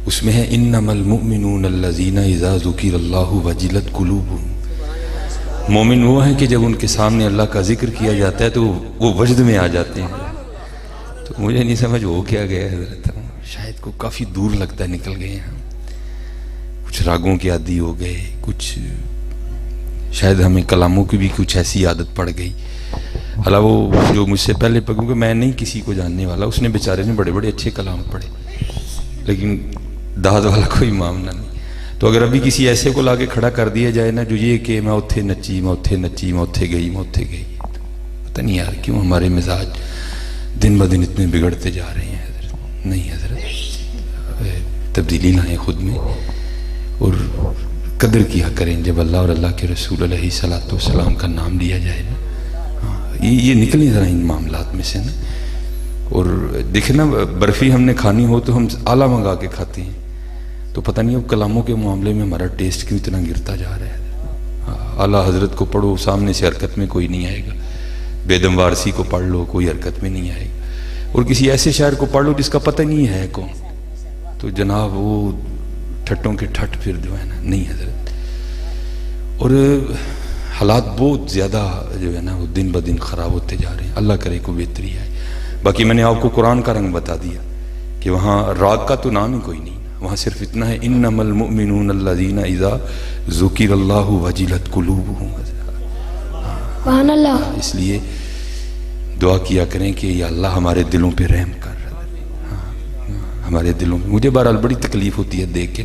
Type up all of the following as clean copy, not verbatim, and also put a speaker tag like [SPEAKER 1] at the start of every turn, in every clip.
[SPEAKER 1] اس میں ہے انما المؤمنون الذین اذا ذکر اللہ وجلت قلوبہم. مومن وہ ہیں کہ جب ان کے سامنے اللہ کا ذکر کیا جاتا ہے تو وہ وجد میں آ جاتے ہیں. تو مجھے نہیں سمجھ ہو کیا گیا حضرت، شاید کو کافی دور لگتا ہے نکل گئے ہیں. کچھ راگوں کی عادی ہو گئے، کچھ شاید ہمیں کلاموں کی بھی کچھ ایسی عادت پڑ گئی. حالانکہ وہ جو مجھ سے پہلے پڑھوں کہ میں نہیں کسی کو جاننے والا، اس نے بیچارے نے بڑے بڑے اچھے کلام پڑھے لیکن داد والا کوئی معاملہ نہیں. تو اگر ابھی کسی ایسے کو لا کے کھڑا کر دیا جائے نا جو یہ کہ میں اتھے نچی، میں اتھے نچی، میں اتھے گئی، میں اتھے گئی، پتہ نہیں یار کیوں ہمارے مزاج دن بدن اتنے بگڑتے جا رہے ہیں حضرت. نہیں حضرت، تبدیلی لائیں خود میں اور قدر کیا کریں جب اللہ اور اللہ کے رسول علیہ الصلوۃ والسلام کا نام لیا جائے نا. یہ نکلیں ذرا ان معاملات میں سے نا. اور دیکھیں نا، برفی ہم نے کھانی ہو تو ہم آلہ منگا کے کھاتے ہیں. تو پتہ نہیں اب کلاموں کے معاملے میں ہمارا ٹیسٹ کیوں اتنا گرتا جا رہا ہے. اعلیٰ حضرت کو پڑھو، سامنے سے حرکت میں کوئی نہیں آئے گا. بیدم وارسی کو پڑھ لو، کوئی حرکت میں نہیں آئے گا. اور کسی ایسے شاعر کو پڑھ لو جس کا پتہ نہیں ہے کون، تو جناب وہ ٹھٹوں کے ٹھٹ پھر جو ہے نا. نہیں حضرت. اور حالات بہت زیادہ جو ہے نا وہ دن بدن خراب ہوتے جا رہے ہیں. اللہ کرے کو بہتری آئے. باقی میں نے آپ کو قرآن کا رنگ بتا دیا کہ وہاں راگ کا تو نام ہی کوئی نہیں، وہاں صرف اتنا ہے انما المؤمنون الذین اذا ذکر اللہ وجلت قلوبہم.
[SPEAKER 2] سبحان اللہ.
[SPEAKER 1] اس لیے دعا کیا کریں کہ یا اللہ ہمارے دلوں پہ رحم کر. ہمارے دلوں میں مجھے بہرحال بڑی تکلیف ہوتی ہے دیکھ کے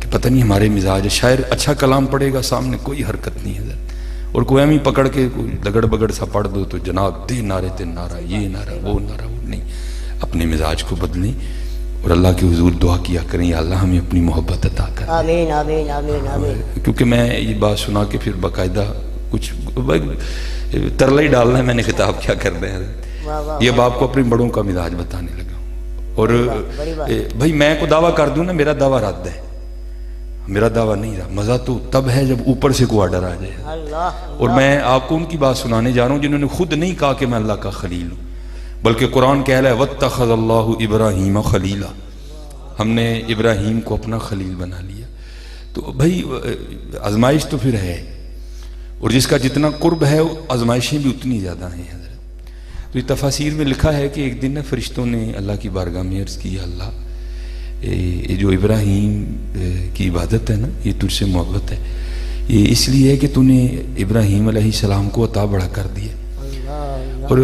[SPEAKER 1] کہ پتہ نہیں ہمارے مزاج. شاعر اچھا کلام پڑھے گا، سامنے کوئی حرکت نہیں ہے، اور کوئی ہم ہی پکڑ کے کوئی لگڑ بگڑ سا پڑھ دو تو جناب دے نعرے تے نعرہ، یہ نعرہ وہ نعرہ. وہ نہیں، اپنے مزاج کو بدلیں اور اللہ کے حضور دعا کیا کریں یا اللہ ہمیں اپنی محبت عطا کر.
[SPEAKER 2] آمین آمین آمین آمین.
[SPEAKER 1] کیونکہ میں یہ بات سنا کے پھر باقاعدہ کچھ ترلا ہی ڈالنا ہے، میں نے خطاب کیا کرنا ہے. یہ اب آپ کو اپنے بڑوں کا مزاج بتانے لگا. اور بھائی میں کو دعویٰ کر دوں نا، میرا دعویٰ رد ہے، میرا دعویٰ نہیں رہا. مزہ تو تب ہے جب اوپر سے کوئی آرڈر آ جائے. اور میں آپ کو ان کی بات سنانے جا رہا ہوں جنہوں نے خود نہیں کہا کہ میں اللہ کا خلیل ہوں، بلکہ قرآن کہہ رہا ہے وَاتَّخَذَ اللَّهُ إِبْرَاهِيمَ خَلِيلًا، ہم نے ابراہیم کو اپنا خلیل بنا لیا. تو بھائی آزمائش تو پھر ہے، اور جس کا جتنا قرب ہے آزمائشیں بھی اتنی زیادہ ہیں حضرت. تو یہ تفاسیر میں لکھا ہے کہ ایک دن نا فرشتوں نے اللہ کی بارگاہ میں عرض کی، اللہ یہ جو ابراہیم کی عبادت ہے نا، یہ تجھ سے محبت ہے، یہ اس لیے ہے کہ تو نے ابراہیم علیہ السلام کو عطا بڑھا کر دیا. اور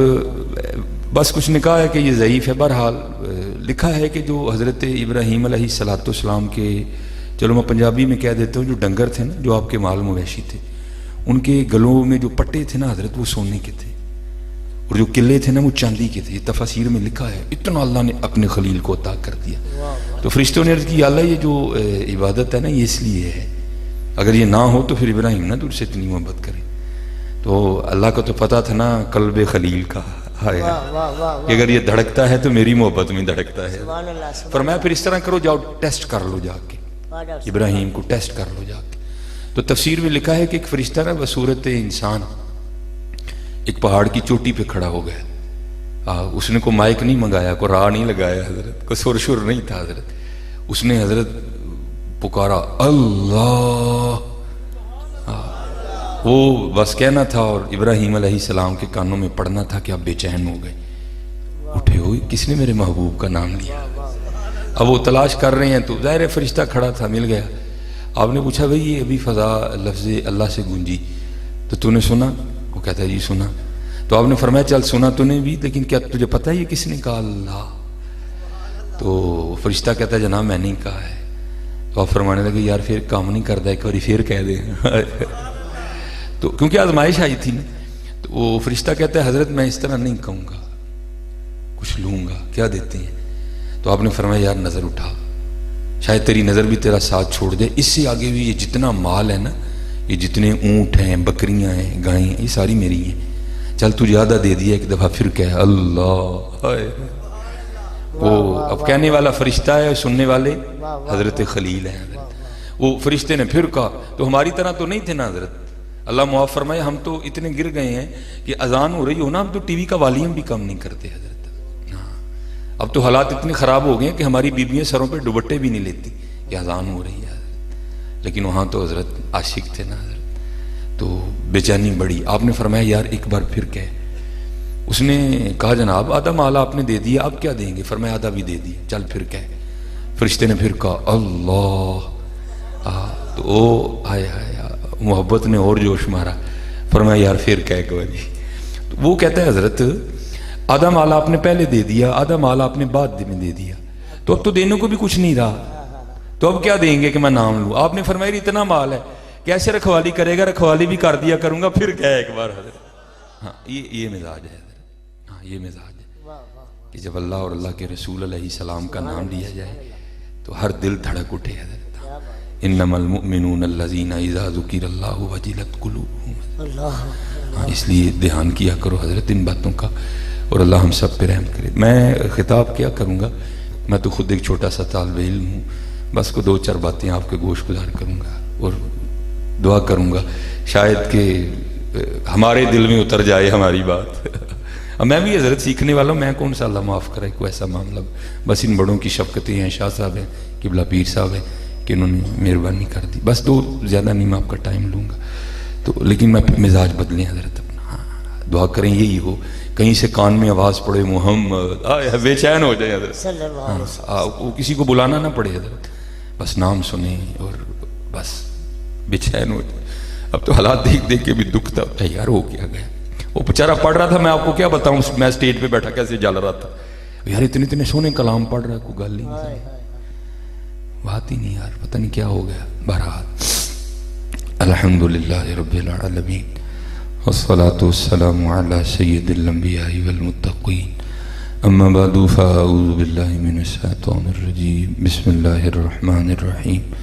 [SPEAKER 1] بس کچھ نے کہا ہے کہ یہ ضعیف ہے. بہرحال لکھا ہے کہ جو حضرت ابراہیم علیہ السلام کے، چلو میں پنجابی میں کہہ دیتا ہوں، جو ڈنگر تھے نا، جو آپ کے مال مویشی تھے، ان کے گلوں میں جو پٹے تھے نا حضرت، وہ سونے کے تھے، اور جو قلعے تھے نا وہ چاندی کے تھے. یہ تفاسیر میں لکھا ہے. اتنا اللہ نے اپنے خلیل کو عطا کر دیا. تو فرشتوں نے عرض کی یا اللہ یہ جو عبادت ہے نا یہ اس لیے ہے، اگر یہ نہ ہو تو پھر ابراہیم نہ تجھ سے اتنی محبت کرے. تو اللہ کو تو پتا تھا نا قلب خلیل کا کہ اگر یہ دھڑکتا ہے تو میری محبت میں دھڑکتا ہے. فرمایا پھر اس طرح کرو، جاؤ ٹیسٹ کر لو جا کے، ابراہیم کو ٹیسٹ کر لو جا کے. تو تفسیر میں لکھا ہے کہ ایک فرشتہ نا بصورت انسان ایک پہاڑ کی چوٹی پہ کھڑا ہو گیا. اس نے کوئی مائک نہیں منگایا، کوئی راہ نہیں لگایا حضرت، کوئی سر شر نہیں تھا حضرت. اس نے حضرت پکارا اللہ، وہ بس کہنا تھا، اور ابراہیم علیہ السلام کے کانوں میں پڑنا تھا کہ آپ بے چین ہو گئے. اٹھے ہوئے کس نے میرے محبوب کا نام لیا. اب وہ تلاش کر رہے ہیں تو ظاہر فرشتہ کھڑا تھا، مل گیا. آپ نے پوچھا بھئی یہ ابھی فضا لفظ اللہ سے گونجی تو نے سنا؟ وہ کہتا ہے جی سنا. تو آپ نے فرمایا چل سنا تو نے بھی، لیکن کیا تجھے پتہ ہے یہ کس نے کہا؟ اللہ. تو فرشتہ کہتا ہے جناب میں نہیں کہا ہے. تو آپ فرمانے لگے یار پھر کام نہیں کرتا، ایک باری پھر کہہ دیں. تو کیونکہ آزمائش آئی تھی نا، تو وہ فرشتہ کہتا ہے حضرت میں اس طرح نہیں کہوں گا، کچھ لوں گا، کیا دیتے ہیں؟ تو آپ نے فرمایا یار نظر اٹھا، شاید تیری نظر بھی تیرا ساتھ چھوڑ دے. اس سے آگے بھی یہ جتنا مال ہے نا، یہ جتنے اونٹ ہیں، بکریاں ہیں، گائیں ہیں، یہ ساری میری ہیں. چل تجھے آدھا دے دیا. ایک دفعہ پھر کہہ اللہ. وہ اب کہنے والا فرشتہ ہے، سننے والے حضرت خلیل ہیں. وہ فرشتے نے پھر کہا تو ہماری طرح تو نہیں تھے نا حضرت. اللہ معاف فرمائے، ہم تو اتنے گر گئے ہیں کہ اذان ہو رہی ہو نا، ہم تو ٹی وی کا والیوم بھی کم نہیں کرتے حضرت. اب تو حالات اتنے خراب ہو گئے ہیں کہ ہماری بیویاں سروں پہ دوپٹے بھی نہیں لیتی کہ اذان ہو رہی ہے، لیکن وہاں تو حضرت عاشق تھے نا حضرت، تو بے چینی بڑی. آپ نے فرمایا یار ایک بار پھر کہے. اس نے کہا جناب آدھا مال آپ نے دے دیا، اب کیا دیں گے؟ فرمایا آدھا بھی دے دیا، چل پھر کہے. فرشتے نے پھر کہا اللہ، تو او آئے محبت نے اور جوش مارا. فرمایا یار پھر کہے کہ جی. تو وہ کہتا ہے حضرت آدھا مال آپ نے پہلے دے دیا، آدھا مال آپ نے بعد میں دے دیا، تو اب تو دینے کو بھی کچھ نہیں رہا، تو اب کیا دیں گے کہ میں نام لوں؟ آپ نے فرمایا اتنا مال ہے کیسے رکھوالی کرے گا؟ رکھوالی بھی کر دیا کروں گا. پھر کہے ایک بار حضرت. ہاں یہ مزاج ہے حضرت. ہاں یہ مزاج ہے کہ جب اللہ اور اللہ کے رسول علیہ السلام کا نام لیا جائے تو ہر دل دھڑک اٹھے حضرت. انما المؤمنون الذین اذا ذکر اللہ وجلت قلوبہم. ہاں اس لیے دھیان کیا کرو حضرت ان باتوں کا، اور اللہ ہم سب پہ رحم کرے. میں خطاب کیا کروں گا، میں تو خود ایک چھوٹا سا طالب علم ہوں، بس کو 2-4 باتیں آپ کے گوش گزار کروں گا اور دعا کروں گا شاید کہ ہمارے دل میں اتر جائے ہماری بات. میں بھی حضرت سیکھنے والا ہوں، میں کون سا اللہ معاف کرے کوئی ایسا معاملہ. بس ان بڑوں کی شفقتیں ہیں، شاہ صاحب ہیں، قبلہ پیر صاحب ہیں کہ انہوں نے مہربانی کر دی. بس زیادہ نہیں میں آپ کا ٹائم لوں گا تو، لیکن میں مزاج بدلیں حضرت اپنا. ہاں دعا کریں یہی ہو، کہیں سے کان میں آواز پڑے محمد بے چین ہو جائے حضرت. ہاں وہ کسی کو بلانا نہ پڑے حضرت، بس نام سنیں اور بس بے چین ہو جائے. اب تو حالات دیکھ دیکھ کے بھی دکھ تھا یار ہو کیا گیا. وہ بیچارہ پڑھ رہا تھا، میں آپ کو کیا بتاؤں، میں اسٹیج پہ بیٹھا کیسے جل رہا تھا یار، اتنے سونے کلام پڑھ رہا ہے، کوئی گل نہیں، بات ہی نہیں یار، پتہ نہیں کیا ہو گیا. بہرحال الحمدللہ رب العالمین والصلاة والسلام علی سید الانبیاء والمتقین. اما بعد فاعوذ باللہ من الشیطان الرجیم. بسم اللہ الرحمن الرحیم.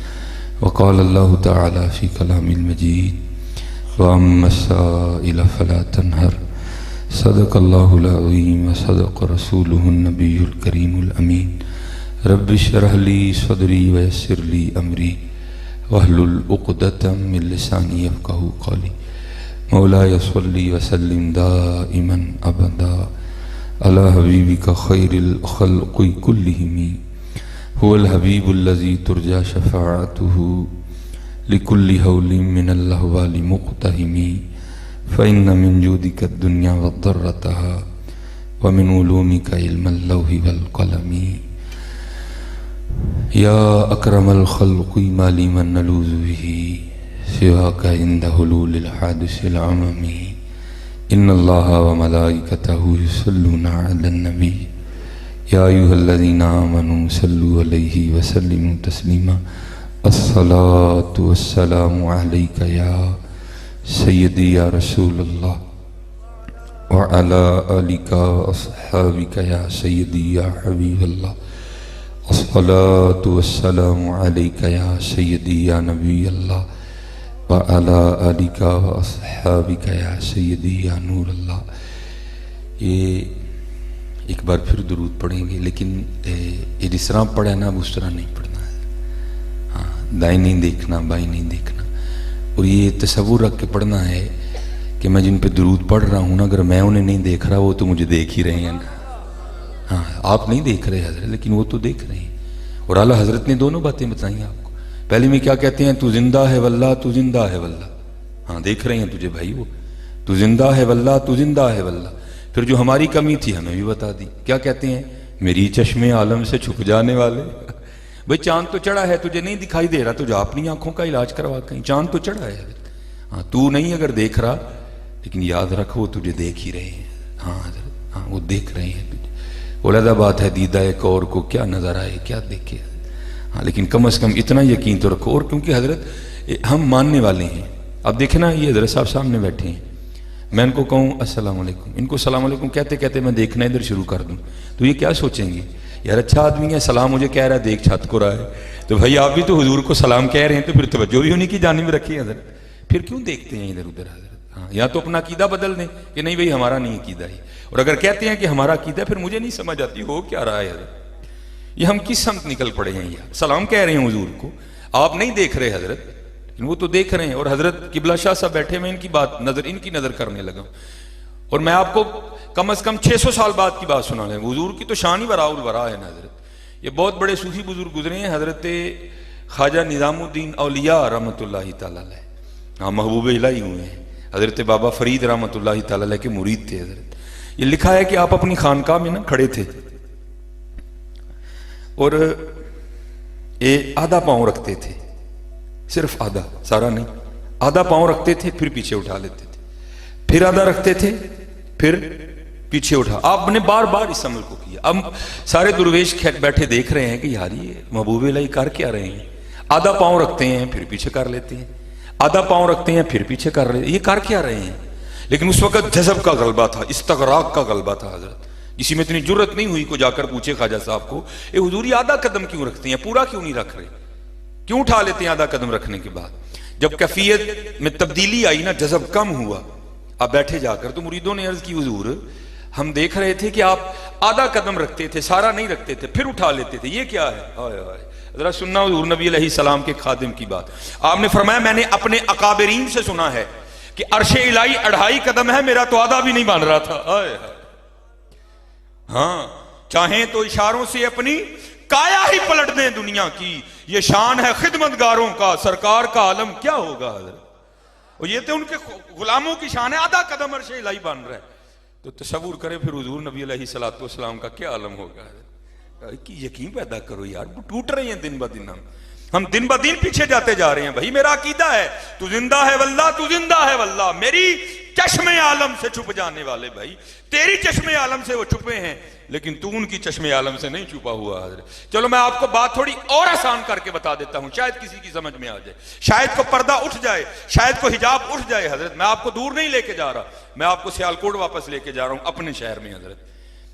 [SPEAKER 1] وقال اللہ تعالی فی کلام المجید وَأَمَّا السَّائِلَ فَلَا تَنْهَرْ. صدق اللہ العظیم وصدق رسولہ النبی الکریم الامین. رب اشرح لی صدری ویسر لی امری واحلل عقدۃ من لسانی یفقہوا قولی. مولاي صلی وسلم دائما ابدا علی حبیبک خیر الخلق کلہم. هو الحبیب الذی ترجى شفاعته لكل حول من الاحوال مقتحم. فإن من جودك الدنيا وضرتها ومن علومك علم اللوح والقلم. یا اکرم الخلق ما لی من نلوذ به سواک عند حلول الحادث العمم. ان اللہ وملائکتہ یصلون علی النبی یا ایھا الذین آمنوا صلوا علیہ وسلموا تسلیما. الصلاة والسلام علیک یا سیدی یا رسول اللہ وعلی آلک واصحابک یا سیدی یا حبیب اللہ. الصلاة والسلام علیک یا سیدی یا نبی اللہ وعلی آلک واصحابک یا سیدی یا نور اللہ. یہ ایک بار پھر درود پڑھیں گے، لیکن یہ جس طرح پڑھا نا اس طرح نہیں پڑھنا ہے. ہاں دائیں نہیں دیکھنا، بائیں نہیں دیکھنا، اور یہ تصور رکھ کے پڑھنا ہے کہ میں جن پہ درود پڑھ رہا ہوں نا، اگر میں انہیں نہیں دیکھ رہا وہ تو مجھے دیکھ ہی رہے ہیں نا. ہاں آپ نہیں دیکھ رہے حضرت، لیکن وہ تو دیکھ رہے ہیں. اور اعلیٰ حضرت نے دونوں باتیں بتائیں آپ کو. پہلے میں کیا کہتے ہیں؟ تو زندہ ہے واللہ، تو زندہ ہے واللہ. ہاں دیکھ رہے ہیں تجھے بھائی، وہ تو زندہ ہے واللہ، تو زندہ ہے واللہ. پھر جو ہماری کمی تھی ہمیں بھی بتا دی. کیا کہتے ہیں؟ میری چشمے عالم سے چھپ جانے والے. بھئی چاند تو چڑھا ہے، تجھے نہیں دکھائی دے رہا، تجھے اپنی آنکھوں کا علاج کروا. کہیں چاند تو چڑھا ہے حضرت، ہاں تو نہیں اگر دیکھ رہا، لیکن یاد رکھ وہ تجھے دیکھ ہی رہے ہیں. ہاں حضرت، ہاں وہ دیکھ رہے ہیں تجھے. علیحدہ بات ہے دیدہ ایک اور کو کیا نظر آئے، کیا دیکھے. ہاں لیکن کم از کم اتنا یقین تو رکھو. اور کیونکہ حضرت ہم ماننے والے ہیں. اب دیکھیں نا، یہ حضرت صاحب سامنے بیٹھے ہیں، میں ان کو کہوں السلام علیکم، ان کو السلام علیکم کہتے کہتے میں دیکھنا ادھر شروع کر دوں تو یہ کیا سوچیں گے؟ یار اچھا آدمی ہے، سلام مجھے کہہ رہا ہے، دیکھ چھت کو رہا ہے. تو بھائی آپ بھی تو حضور کو سلام کہہ رہے ہیں، تو پھر توجہ بھی انہیں کی جانب رکھیے حضرت. پھر کیوں دیکھتے ہیں ادھر ادھر حضرت؟ ہاں یا تو اپنا عقیدہ بدل دیں کہ نہیں بھائی ہمارا نہیں عقیدہ ہی. اور اگر کہتے ہیں کہ ہمارا عقیدہ، پھر مجھے نہیں سمجھ آتی ہو کیا رہا ہے حضرت. یہ ہم کس سمت نکل پڑے ہیں؟ یار سلام کہہ رہے ہیں حضور کو، آپ نہیں دیکھ رہے حضرت، لیکن وہ تو دیکھ رہے ہیں. اور حضرت قبلہ شاہ صاحب بیٹھے، میں ان کی بات ان کی نظر کرنے لگا. اور میں آپ کو کم از کم 600 سال بعد کی بات سنا لیں. حضور کی تو شان ہی وراء الورا ہے نا حضرت. یہ بہت بڑے صوفی بزرگ گزرے ہیں, حضرت خواجہ نظام الدین اولیاء رحمۃ اللہ تعالی علیہ, ہاں محبوب الہی ہوئے ہیں. حضرت بابا فرید رحمۃ اللہ تعالی علیہ کے مرید تھے حضرت. یہ لکھا ہے کہ آپ اپنی خانقاہ میں نا کھڑے تھے اور آدھا پاؤں رکھتے تھے, صرف آدھا, سارا نہیں, آدھا پاؤں رکھتے تھے پھر پیچھے اٹھا لیتے تھے, پھر آدھا رکھتے تھے پھر پیچھے اٹھا. آپ نے بار بار اس عمل کو کیا. اب سارے درویش بیٹھے دیکھ رہے ہیں کہ یار یہ محبوب الہی کر کیا رہے ہیں, آدھا پاؤں رکھتے ہیں پھر پیچھے کر لیتے ہیں, آدھا پاؤں رکھتے ہیں پھر پیچھے کر لیتے ہیں, یہ کر کیا رہے ہیں. لیکن اس وقت جذب کا غلبہ تھا, استغراق کا غلبہ تھا حضرت. کسی میں اتنی جرت نہیں ہوئی کو جا کر پوچھے خواجہ صاحب کو, اے حضور یہ آدھا قدم کیوں رکھتے ہیں, پورا کیوں نہیں رکھ رہے, کیوں اٹھا لیتے ہیں آدھا قدم رکھنے کے بعد. جب کیفیت میں تبدیلی آئی نا, جذب کم ہوا, اب بیٹھے جا کر, تو مریدوں نے عرض کی حضور ہم دیکھ رہے تھے کہ آپ آدھا قدم رکھتے تھے, سارا نہیں رکھتے تھے, پھر اٹھا لیتے تھے, یہ کیا ہے. ہائے ہائے, ذرا سننا حضور نبی علیہ السلام کے خادم کی بات. آپ نے فرمایا میں نے اپنے اکابرین سے سنا ہے کہ عرش الہی 2.5 قدم ہے, میرا تو آدھا بھی نہیں بن رہا تھا. ہائے ہائے. ہاں چاہیں تو اشاروں سے اپنی کایا ہی پلٹ دیں دنیا کی, یہ شان ہے خدمتگاروں کا, سرکار کا عالم کیا ہوگا حضرت. اور یہ تو ان کے غلاموں کی شان ہے, آدھا قدم عرش الہی بن رہا ہے. تو تصور کریں پھر حضور نبی علیہ السلام کا کیا عالم ہوگا. کہ یقین پیدا کرو یار, ٹوٹ رہے ہیں دن بدن, ہم دن بدن پیچھے جاتے جا رہے ہیں. بھائی میرا عقیدہ ہے تو زندہ ہے واللہ, تو زندہ ہے واللہ. میری چشم عالم سے چھپ جانے والے بھائی, تیری چشم عالم سے وہ چھپے ہیں, لیکن تو ان کی چشم عالم سے نہیں چھپا ہوا حضرت. چلو میں آپ کو بات تھوڑی اور آسان کر کے بتا دیتا ہوں, شاید کسی کی سمجھ میں آ جائے, شاید کو پردہ اٹھ جائے, شاید کو حجاب اٹھ جائے حضرت. میں آپ کو دور نہیں لے کے جا رہا, میں آپ کو سیالکوٹ واپس لے کے جا رہا ہوں, اپنے شہر میں حضرت.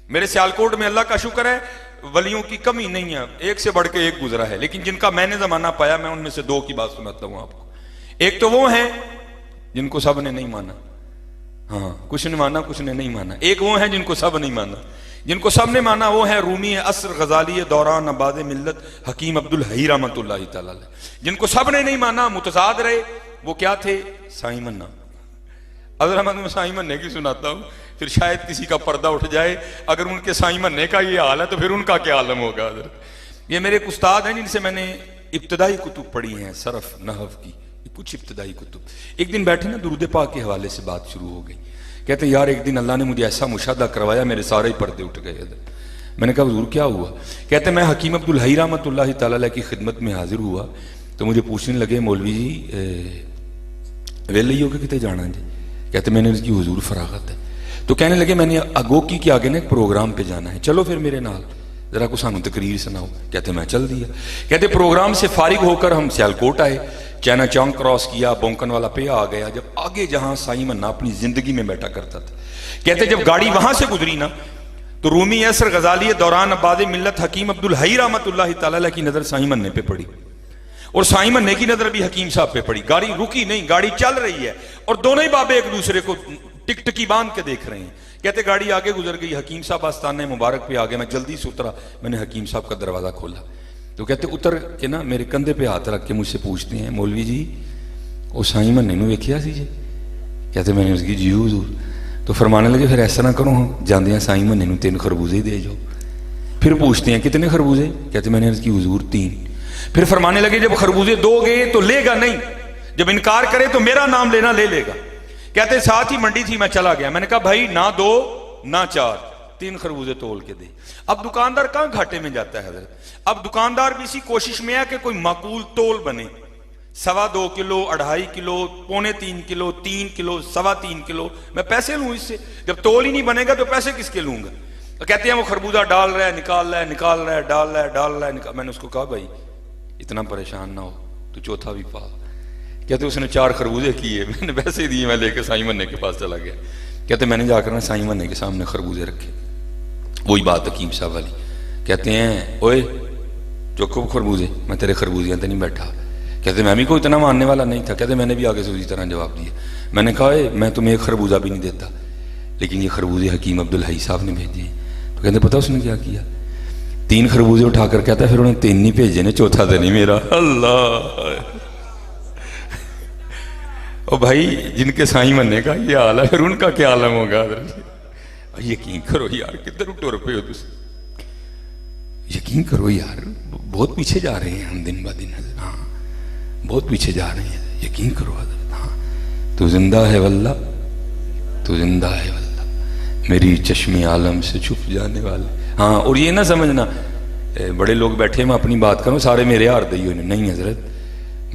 [SPEAKER 1] میرے سیالکوٹ میں اللہ کا شکر ہے ولیوں کی کمی نہیں ہے, ایک سے بڑھ کے ایک گزرا ہے, لیکن جن کا میں نے زمانہ پایا میں ان میں سے 2 کی بات سناتا ہوں آپ کو. ایک تو وہ ہیں جن کو سب نے نہیں مانا, ہاں کچھ نے مانا کچھ نے نہیں مانا. ایک وہ ہیں جن کو سب نہیں مانا. جن کو سب نے مانا وہ ہیں رومی عصر غزالی دوران آباد ملت حکیم عبدالحی رحمۃ اللہ تعالی علیہ. جن کو سب نے نہیں مانا, متضاد رہے, وہ کیا تھے, سائیں منا. اگر میں سائیں مننے کی سناتا ہوں پھر شاید کسی کا پردہ اٹھ جائے. اگر ان کے سائیں مننے کا یہ حال ہے تو پھر ان کا کیا عالم ہوگا حضرت. یہ میرے ایک استاد ہیں جن سے میں نے ابتدائی کتب پڑھی ہیں, صرف نحو کی کچھ ابتدائی کتب. ایک دن بیٹھے نا, درود پاک کے حوالے سے بات شروع ہو گئی. کہتے ہیں یار ایک دن اللہ نے مجھے ایسا مشاہدہ کروایا, میرے سارے ہی پردے اٹھ گئے. میں نے کہا حضور کیا ہوا. کہتے ہیں میں حکیم عبدالحی رحمۃ اللہ تعالی علیہ کی خدمت میں حاضر ہوا تو مجھے پوچھنے لگے مولوی جی ویلے ہی ہو کے کتے جانا جی. کہتے میں نے اس کی حضور فراغت ہے. تو کہنے لگے میں نے اگوکی کے آگے نا ایک پروگرام پہ جانا ہے, چلو پھر میرے نال ذرا کو سانو تقریر سناؤ. کہتے میں چل دیا. کہتے پروگرام سے فارغ ہو کر ہم سیالکوٹ آئے, چائنا چوک کراس کیا, بونکن والا پہ آ گیا. جب آگے جہاں سائیں منا اپنی زندگی میں بیٹھا کرتا تھا, کہتے جب گاڑی وہاں سے گزری نا تو رومی عصر غزالی دوران آباد ملت حکیم عبدالحی رحمۃ اللہ تعالی علیہ کی نظر سائیں مننے پہ پڑی, اور سائیں مننے کی نظر بھی حکیم صاحب پہ پڑی. گاڑی رکی نہیں, گاڑی چل رہی ہے, اور دونوں ہی بابے ایک دوسرے کو ٹک ٹکی باندھ کے دیکھ رہے ہیں. کہتے گاڑی آگے گزر گئی, حکیم صاحب آستانے مبارک پہ آگے, میں جلدی سے اترا, میں نے حکیم صاحب کا دروازہ کھولا. تو کہتے اتر کے نا میرے کندھے پہ ہاتھ رکھ کے مجھ سے پوچھتے ہیں مولوی جی وہ سائیں مننے نو ویکھیا سی جی. کہتے میں نے اس کی جی حضور. تو فرمانے لگے پھر ایسا نہ کرو, جاندے ہیں سائیں مننے نو 3 خربوزے دے جاؤ. پھر پوچھتے ہیں کتنے خربوزے. کہتے میں نے اس کی حضور 3. پھر فرمانے لگے جب خربوزے 2 گئے تو لے گا نہیں, جب انکار کرے تو میرا نام لینا لے لے گا. کہتے ساتھ ہی منڈی تھی, میں چلا گیا. میں نے کہا بھائی نہ 2 نہ 4, 3 خربوزے تول کے دے. اب دکاندار کہاں گھاٹے میں جاتا ہے حضرت. اب دکاندار بھی اسی کوشش میں ہے کہ کوئی معقول تول بنے, 2.25 کلو, 2.5 کلو, 2.25 کلو, 3 کلو, 3.25 کلو. میں پیسے لوں اس سے, جب تول ہی نہیں بنے گا تو پیسے کس کے لوں گا. کہتے ہیں وہ خربوزہ ڈال رہا ہے, نکال رہا ہے, نکال رہا ہے, ڈال رہا ہے, ڈال رہا ہے. میں نے اس کو کہا بھائی اتنا پریشان نہ ہو, تو چوتھا بھی پا. کہتے اس نے 4 خربوزے کیے, میں نے پیسے دیے, میں لے کے سائیں مننے کے پاس چلا گیا. کہتے میں نے جا کر نا سائیں مننے کے سامنے خربوزے رکھے. وہی بات حکیم صاحب والی. کہتے ہیں اوئے چوکو خربوزے, میں تیرے خربوزیاں تے نہیں بیٹھا. کہتے میں بھی کوئی اتنا ماننے والا نہیں تھا. کہتے میں نے بھی آگے سے اسی طرح جواب دیا. میں نے کہا میں تمہیں ایک خربوزہ بھی نہیں دیتا, لیکن یہ خربوزے حکیم عبدالحی صاحب نے بھیجے ہیں. تو کہتے پتہ اس نے کیا کیا, 3 خربوزے اٹھا کر کہتا ہے پھر انہیں 3 نہیں بھیجے نے, چوتھا تو نہیں میرا. اللہ اور بھائی جن کے سائیں بننے کا یہ حال ہے پھر ان کا کیا عالم ہوگا حضرت جی؟ یقین کرو یار کدھر ٹر پے ہو تم، یقین کرو یار بہت پیچھے جا رہے ہیں ہم دن با دن حضرت، ہاں بہت پیچھے جا رہے ہیں، یقین کرو حضرت، ہاں تو زندہ ہے واللہ، تو زندہ ہے واللہ میری چشم عالم سے چھپ جانے والے. ہاں اور یہ نہ سمجھنا بڑے لوگ بیٹھے میں اپنی بات کروں سارے میرے آردئی ہونے، نہیں حضرت،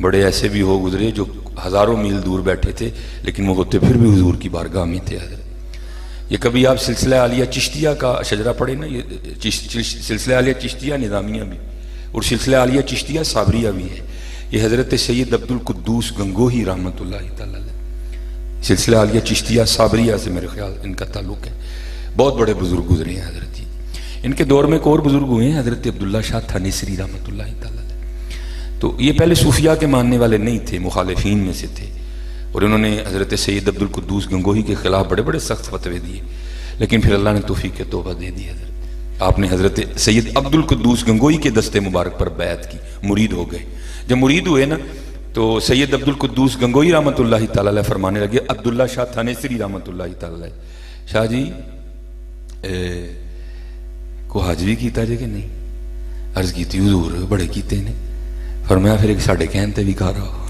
[SPEAKER 1] بڑے ایسے بھی ہو گزرے جو ہزاروں میل دور بیٹھے تھے لیکن وہ ہوتے پھر بھی حضور کی بارگاہ میں تھے حضرت. یہ کبھی آپ سلسلہ عالیہ چشتیہ کا شجرہ پڑھیں نا، یہ سلسلہ عالیہ چشتیہ نظامیہ بھی اور سلسلہ عالیہ چشتیہ صابریہ بھی ہے. یہ حضرت سید عبد القدوس گنگوہی رحمۃ اللہ تعالی علیہ، سلسلہ عالیہ چشتیہ صابریہ سے میرے خیال ان کا تعلق ہے. بہت بڑے بزرگ گزرے ہیں حضرت جی. ان کے دور میں ایک اور بزرگ ہوئے ہیں حضرت عبداللہ شاہ تھانیسری رحمۃ اللہ تعالی علیہ. تو یہ پہلے صوفیہ کے ماننے والے نہیں تھے، مخالفین میں سے تھے، اور انہوں نے حضرت سید عبد القدوس گنگوہی کے خلاف بڑے بڑے سخت فتوے دیے، لیکن پھر اللہ نے توفیق توبہ دے دی حضرت. آپ نے حضرت سید عبد القدوس گنگوہی کے دستے مبارک پر بیعت کی، مرید ہو گئے. جب مرید ہوئے نا تو سید عبد القدوس گنگوہی رحمۃ اللہ تعالی علیہ فرمانے لگے عبداللہ شاہ تھانیسری رحمۃ اللہ تعالی علیہ، شاہ جی کو حج بھی کیتا جے کہ نہیں؟ عرض کیتی حضور بڑے کیتے نے. فرمایا پھر ایک ساڑھے کہنتے بھی کھا رہا ہو.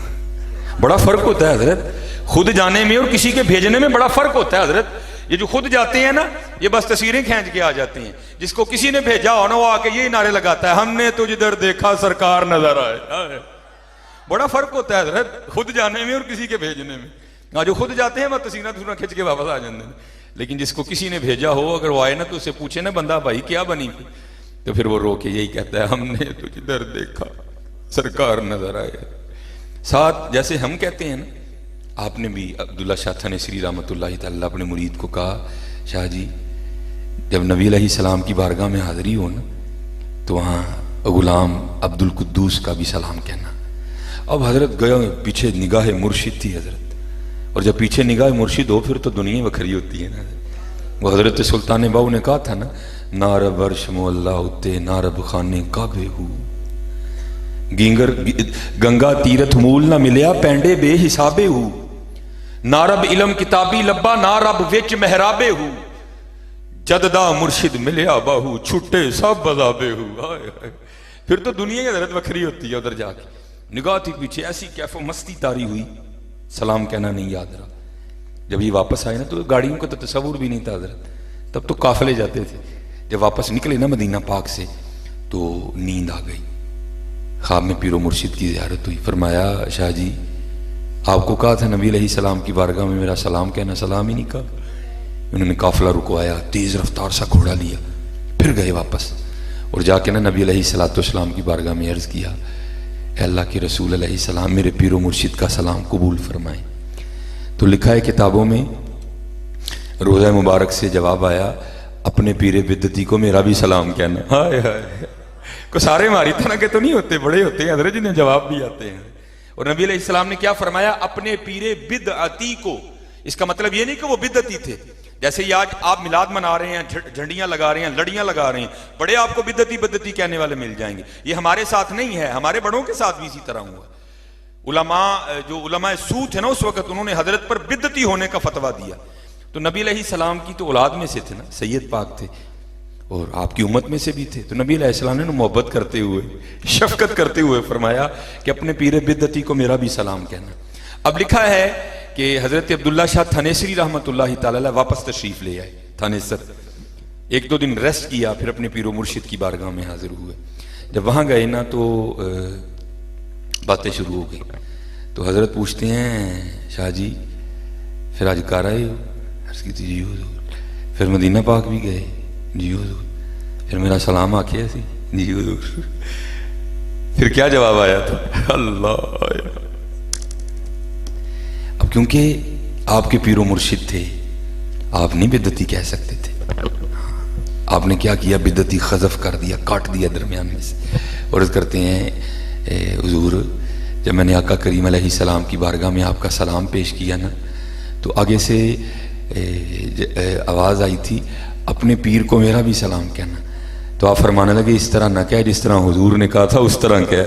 [SPEAKER 1] بڑا فرق ہوتا ہے حضرت خود جانے میں اور کسی کے بھیجنے میں، بڑا فرق ہوتا ہے حضرت. یہ جو خود جاتے ہیں نا یہ بس تصویریں کھینچ کے آ جاتے ہیں، جس کو کسی نے بھیجا ہو نا وہ آ کے یہی نعرے لگاتا ہے ہم نے تو جدھر دیکھا سرکار نظر آئے. بڑا فرق ہوتا ہے حضرت خود جانے میں اور کسی کے بھیجنے میں. ہاں جو خود جاتے ہیں وہ تصویریں کھینچ کے واپس آ جاتے ہیں، لیکن جس کو کسی نے بھیجا ہو اگر وہ آئے نا تو اسے پوچھے نا بندہ بھائی کیا بنی تھی، تو پھر وہ رو کے یہی کہتا ہے ہم نے تو جدھر دیکھا سرکار نظر آئے. ساتھ جیسے ہم کہتے ہیں نا، آپ نے بھی عبداللہ شاہ تھانیسری رحمۃ اللہ تعالیٰ اپنے مرید کو کہا شاہ جی جب نبی علیہ السلام کی بارگاہ میں حاضری ہو نا تو وہاں غلام عبد القدوس کا بھی سلام کہنا. اب حضرت گیا پیچھے نگاہ مرشد تھی حضرت، اور جب پیچھے نگاہ مرشد ہو پھر تو دنیا وکھری ہوتی ہے نا. وہ حضرت سلطان باؤ نے کہا تھا نا نارب عرش مولا اتے نارب خانے کعبے ہو، گنگا تیرتھ مول نہ ملیا پینڈے بے حسابے ہو، نارب علم کتابی لبا نارب وچ محرابے ہو، جددا مرشد ملیا باہو چھٹے سب بذابے ہو. پھر تو دنیا ہی حضرت وکھری ہوتی ہے. ادھر جا کے نگاہ تھی پیچھے ایسی کیف و مستی تاری ہوئی، سلام کہنا نہیں یاد رہا. جب یہ واپس آئے نا تو گاڑیوں کا تو تصور بھی نہیں تھا حضرت، تب تو قافلے جاتے تھے. جب واپس نکلے نا مدینہ پاک سے تو نیند آ گئی. خواب میں پیر و مرشد کی زیارت ہوئی. فرمایا شاہ جی آپ کو کہا تھا نبی علیہ السلام کی بارگاہ میں میرا سلام کہنا، سلام ہی نہیں کہا. انہوں نے قافلہ رکوایا، تیز رفتار سا گھوڑا لیا، پھر گئے واپس اور جا کے نا نبی علیہ السلام کی بارگاہ میں عرض کیا اے اللہ کے رسول علیہ السلام میرے پیر و مرشد کا سلام قبول فرمائیں. تو لکھا ہے کتابوں میں روزہ مبارک سے جواب آیا اپنے پیر بدتی کو میرا بھی سلام کہنا. ہائے ہائے کو سارے ماری طرح کے تو نہیں ہوتے، بڑے ہوتے ہیں حضرت جنہیں جواب بھی آتے ہیں. اور نبی علیہ السلام نے کیا فرمایا اپنے پیر بدعتی کو. اس کا مطلب یہ نہیں کہ وہ بدعتی تھے، جیسے یہ آج آپ میلاد منا رہے ہیں، جھنڈیاں لگا رہے ہیں، لڑیاں لگا رہے ہیں، بڑے آپ کو بدعتی کہنے والے مل جائیں گے. یہ ہمارے ساتھ نہیں ہے، ہمارے بڑوں کے ساتھ بھی اسی طرح ہوا. علماء سو تھے نا اس وقت، انہوں نے حضرت پر بدعتی ہونے کا فتویٰ دیا. تو نبی علیہ السلام کی تو اولاد میں سے تھے نا، سید پاک تھے اور آپ کی امت میں سے بھی تھے. تو نبی علیہ السلام نے محبت کرتے ہوئے شفقت کرتے ہوئے فرمایا کہ اپنے پیر بدعتی کو میرا بھی سلام کہنا. اب لکھا ہے کہ حضرت عبداللہ شاہ تھانیسری رحمۃ اللہ تعالی علیہ واپس تشریف لے آئے تھانیسر. ایک دو دن ریسٹ کیا، پھر اپنے پیر و مرشد کی بارگاہ میں حاضر ہوئے. جب وہاں گئے نا تو باتیں شروع ہو گئی. تو حضرت پوچھتے ہیں شاہ جی پھر آج کار آئے ہو؟ عرض کی تھی جی حضور. پھر مدینہ پاک بھی گئے؟ جی حضور. پھر میرا سلام آکھیا سی؟ جی حضور. پھر کیا جواب آیا تھا؟ اللہ آیا. اب کیونکہ آپ کے پیر و مرشد تھے آپ نہیں بدعتی کہہ سکتے تھے. آپ نے کیا کیا؟ بدعتی خذف کر دیا، کاٹ دیا درمیان میں سے. اور عرض کرتے ہیں حضور جب میں نے آقا کریم علیہ السلام کی بارگاہ میں آپ کا سلام پیش کیا نا تو آگے سے آواز آئی تھی اپنے پیر کو میرا بھی سلام کہنا. تو آپ فرمانے لگے اس طرح نہ کہہ جس طرح حضور نے کہا تھا اس طرح کہہ.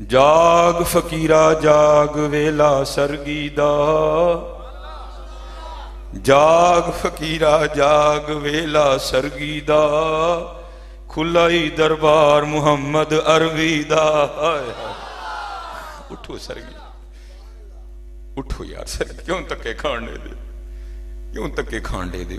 [SPEAKER 1] ਜਾਗ ਫਕੀਰਾ ਜਾਗ ਵੇਲਾ ਸਰਗੀ ਦਾ, ਜਾਗ ਫਕੀਰਾ ਜਾਗ ਵੇਲਾ ਸਰਗੀ ਦਾ, ਖੁੱਲਾ ਹੀ ਦਰਬਾਰ ਮੁਹੰਮਦ ਅਰਵੀ ਦਾ। ਉਠੋ ਸਰਗੀ, ਉਠੋ ਯਾਰ ਸਰਗੀ, ਕਿਉਂ ਧੱਕੇ ਖਾਣ ਦੇ, ਕਿਉਂ ਧੱਕੇ ਖਾਣ ਦੇ,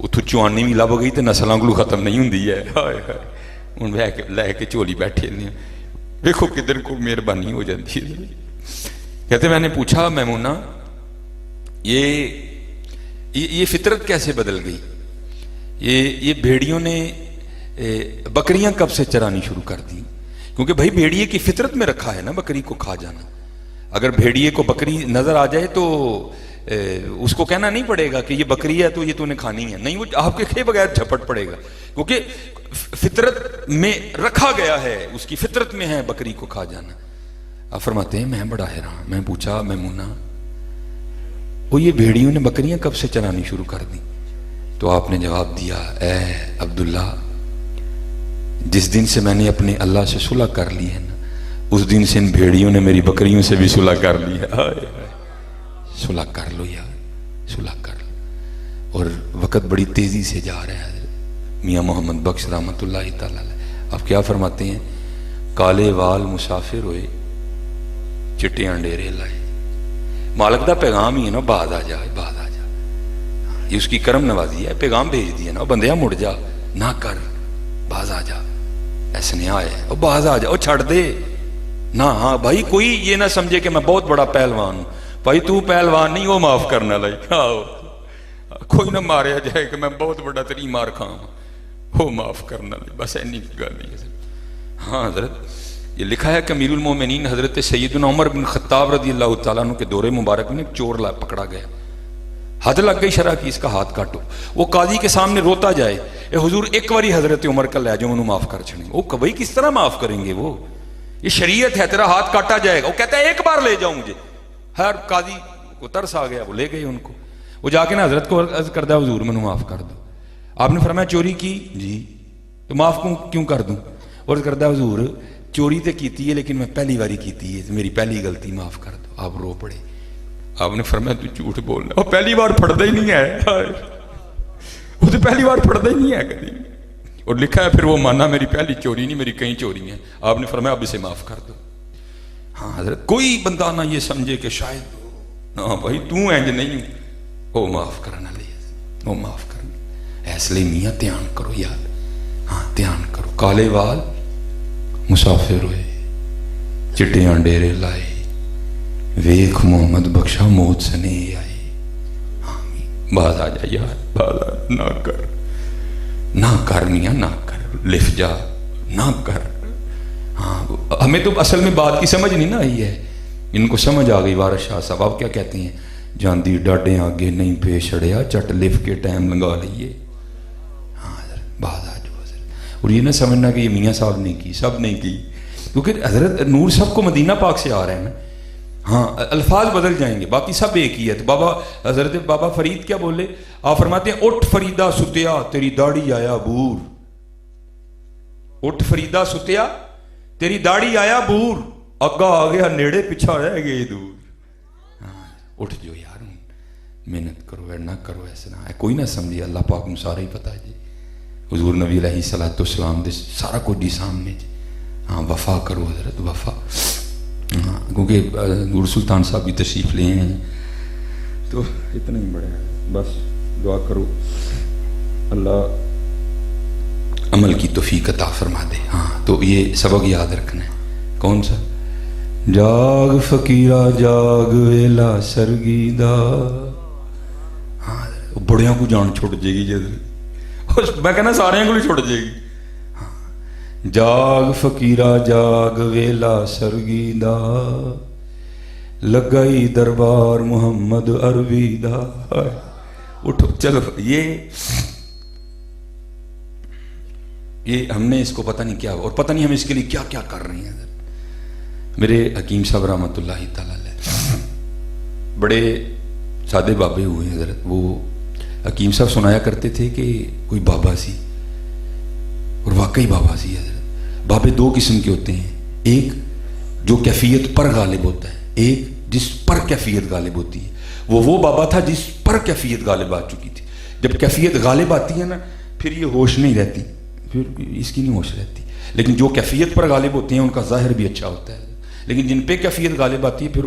[SPEAKER 1] اتوں چوانی بھی لب گئی تو نسلوں کو ختم نہیں ہوندی ہے. ہائے ہائے ہوں لے کے جھولی بیٹھے نے, دیکھو کدھر کو مہربانی ہو جاتی ہے. کہتے میں نے پوچھا میمونہ یہ فطرت کیسے بدل گئی؟ یہ بھیڑیوں نے بکریاں کب سے چرانی شروع کر دی؟ کیونکہ بھائی بھیڑیے کی فطرت میں رکھا ہے نا بکری کو کھا جانا. اگر بھیڑیے کو بکری نظر آ جائے تو اس کو کہنا نہیں پڑے گا کہ یہ بکری ہے تو یہ تو نے کھانی ہے, نہیں, وہ آپ کے کھے بغیر جھپٹ پڑے گا, کیونکہ فطرت میں رکھا گیا ہے, اس کی فطرت میں ہے بکری کو کھا جانا. آپ فرماتے ہیں میں بڑا حیران, میں پوچھا میمونہ وہ یہ بھیڑیوں نے بکریاں کب سے چرانی شروع کر دی؟ تو آپ نے جواب دیا, اے عبداللہ جس دن سے میں نے اپنے اللہ سے صلح کر لی ہے نا, اس دن سے ان بھیڑیوں نے میری بکریوں سے بھی صلح کر لی ہے. صلح کر لو یار, صلح کر لو. اور وقت بڑی تیزی سے جا رہا ہے. میاں محمد بخش رحمۃ اللہ تعالی علیہ آپ کیا فرماتے ہیں؟ کالے وال مسافر ہوئے چٹیاں ڈیرے لائے. مالک دا پیغام ہی ہے نا, بعد آ جا, بعد آ جا, یہ اس کی کرم نوازی ہے, پیغام بھیج دیا نا, بندیا مڑ جا, نہ کر, باز آ جا, ایسے نہیں آئے, اور باز آ جا, اور چھڑ دے نہ. ہاں بھائی کوئی یہ نہ سمجھے کہ میں بہت بڑا پہلوان ہوں, بھائی تو پہلوان نہیں, وہ معاف کرنا لائک, کوئی نہ ماریا جائے کہ میں بہت بڑا تری مار کھاؤں, وہ معاف کرنا لائک, بس اینی گل ہے. ہاں حضرت یہ لکھا ہے کہ امیر المومنین حضرت سیدنا عمر بن خطاب رضی اللہ تعالیٰ عنہ کے دور مبارک میں ایک چور پکڑا گیا, حد لگ گئی شرع کی, اس کا ہاتھ کاٹو. وہ قاضی کے سامنے روتا جائے, اے حضور ایک باری حضرت عمر کا لے جاؤ, انہوں معاف کر چھڑیں. وہ کبھی کس طرح معاف کریں گے, وہ یہ شریعت ہے, تیرا ہاتھ کاٹا جائے گا. وہ کہتا ہے ایک بار لے جاؤ مجھے. ہر قاضی کو ترس آ گیا, وہ لے گئے ان کو. وہ جا کے نا حضرت کو عرض کردہ حضور میں معاف کر دو. آپ نے فرمایا چوری کی؟ جی. تو معاف کیوں کر دوں؟ عرض کردہ حضور چوری تو کیتی ہے لیکن میں پہلی باری کیتی ہے, میری پہلی غلطی, معاف کر دو. آپ رو پڑے. آپ نے فرمایا تو جھوٹ بولنا, وہ پہلی بار پڑھتا ہی نہیں ہے, وہ تو پہلی بار پڑھتا ہی نہیں ہے کبھی. اور لکھا ہے پھر وہ مانا میری پہلی چوری نہیں, میری کئی چوری ہیں. آپ نے فرمایا اب اسے معاف کر دو. ہاں حضرت کوئی بندہ نہ یہ سمجھے کہ شاید ہاں بھائی تو اینج نہیں ہوں, وہ معاف کرنا لے, وہ معاف کرنا. اس لیے میاں دھیان کرو یار, ہاں دھیان کرو. کالے وال مسافر ہوئے چٹیاں ڈیرے لائے, ویخ محمد بخشا موت سے نہیں آئے. باز آ جا یار, باز آ, نہ کر, نہ کر میاں, نہ کر, لف جا, نہ کر. ہاں ہمیں تو اصل میں بات کی سمجھ نہیں نہ آئی ہے, ان کو سمجھ آ گئی. وارث شاہ صاحب آپ کیا کہتے ہیں؟ جاندی ڈاڈے آگے نہیں پیش اڑیا, چٹ لف کے ٹائم لگا لیے. ہاں باز آ جاؤ حضرت. اور یہ نہ سمجھنا کہ یہ میاں صاحب نے کی, سب نے کی, کیونکہ حضرت نور سب کو مدینہ پاک سے آ رہے ہیں نا. ہاں الفاظ بدل جائیں گے, باقی سب ایک ہی ہے. تو بابا حضرت بابا فرید کیا بولے؟ آپ فرماتے ہیں اٹھ فریدہ ستیا تیری داڑھی آیا بور. اٹھ فریدہ ستیا تیری داڑھی آیا بور, اگا آ گیا نیڑے, پیچھا رہ گئے دور. ہاں اٹھ جو یار, محنت کرو, نہ کرو ایسا نہ, کوئی نہ سمجھے, اللہ پاک کو سارا ہی پتا ہے جی. حضور نبی علیہ الصلوۃ والسلام دے سارا کچھ جی سامنے جی. ہاں وفا کرو حضرت, وفا. ہاں کیونکہ نور سلطان صاحب بھی تشریف لے ہیں, تو اتنا ہی بڑا ہے. بس دعا کرو اللہ عمل کی توفیق عطا فرما دے. ہاں تو یہ سبق یاد رکھنا ہے. کون سا؟ جاگ فقیرہ جاگ ویلا سرگی دا. ہاں بڑیاں کو جان چھوٹ جائے گی جد, میں کہنا سارے کو چھوٹ جائے گی. جاگ فقیرہ جاگ ویلا سرگی دا, لگائی دربار محمد عربی دا. اٹھو چلو. یہ ہم نے اس کو پتہ نہیں کیا, اور پتہ نہیں ہم اس کے لیے کیا کیا کر رہے ہیں. میرے حکیم صاحب رحمۃ اللہ تعالی علیہ بڑے سادے بابے ہوئے حضرت. وہ حکیم صاحب سنایا کرتے تھے کہ کوئی بابا سی, اور واقعی بابا سی حضرت. بابے دو قسم کے ہوتے ہیں, ایک جو کیفیت پر غالب ہوتا ہے, ایک جس پر کیفیت غالب ہوتی ہے. وہ بابا تھا جس پر کیفیت غالب آ چکی تھی. جب کیفیت غالب آتی ہے نا پھر یہ ہوش نہیں رہتی, پھر اس کی نہیں ہوش رہتی. لیکن جو کیفیت پر غالب ہوتے ہیں ان کا ظاہر بھی اچھا ہوتا ہے. لیکن جن پہ کیفیت غالب آتی ہے پھر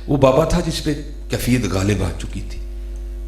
[SPEAKER 1] وہ بابا تھا جس پہ کیفیت غالب آ چکی تھی.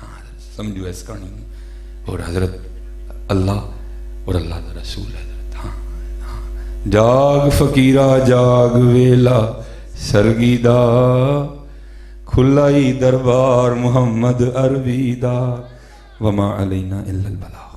[SPEAKER 1] ہاں سمجھو اس کہانی اور حضرت اللہ اور اللہ دا رسول حضرت. ہاں ہاں جاگ فقیرہ جاگ ویلا سرگی دا کھلائی دربار محمد عربی دا وما علینا الا البلاغ.